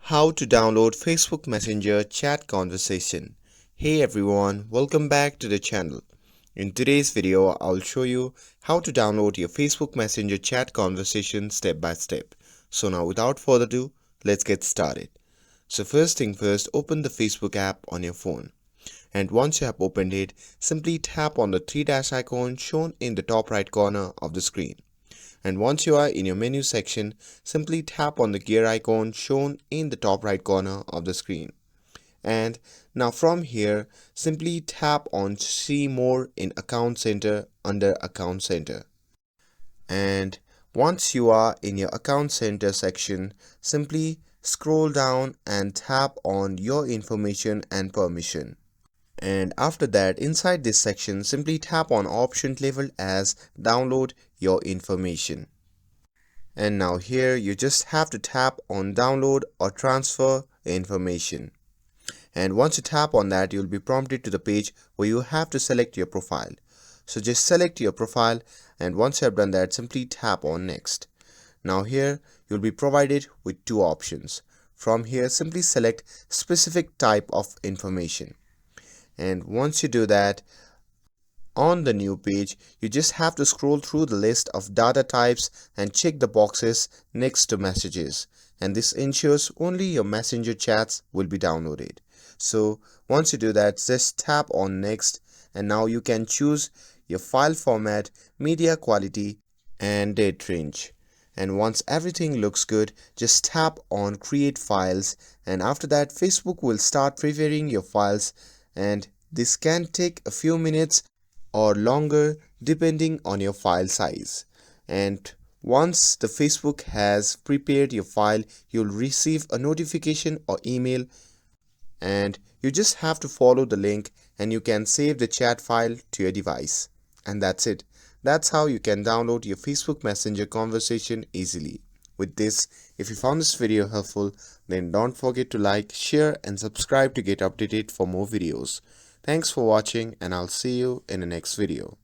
How to download Facebook Messenger chat conversation. Hey everyone, welcome back to the channel. In today's video, I'll show you how to download your Facebook Messenger chat conversation step by step. So now without further ado, let's get started. So first thing first, open the Facebook app on your phone. And once you have opened it, simply tap on the three dash icon shown in the top right corner of the screen. And once you are in your menu section, simply tap on the gear icon shown in the top right corner of the screen. And now from here, simply tap on See More in Account Center under Account Center. And once you are in your Account Center section, simply scroll down and tap on Your Information and Permission. And after that, inside this section, simply tap on option labeled as Download Your Information. And now here you just have to tap on Download or Transfer Information. And once you tap on that, you'll be prompted to the page where you have to select your profile. So just select your profile, and once you have done that, simply tap on Next. Now here you'll be provided with two options. From here, simply select specific type of information. And once you do that, on the new page, you just have to scroll through the list of data types and check the boxes next to messages. And this ensures only your messenger chats will be downloaded. So once you do that, just tap on Next, and now you can choose your file format, media quality, and date range. And once everything looks good, just tap on Create Files, and after that Facebook will start preparing your files, and this can take a few minutes or longer depending on your file size. And once the Facebook has prepared your file, you'll receive a notification or email, and you just have to follow the link and you can save the chat file to your device. And that's it. That's how you can download your Facebook Messenger conversation easily. With this, if you found this video helpful, then don't forget to like, share and subscribe to get updated for more videos. Thanks for watching, and I'll see you in the next video.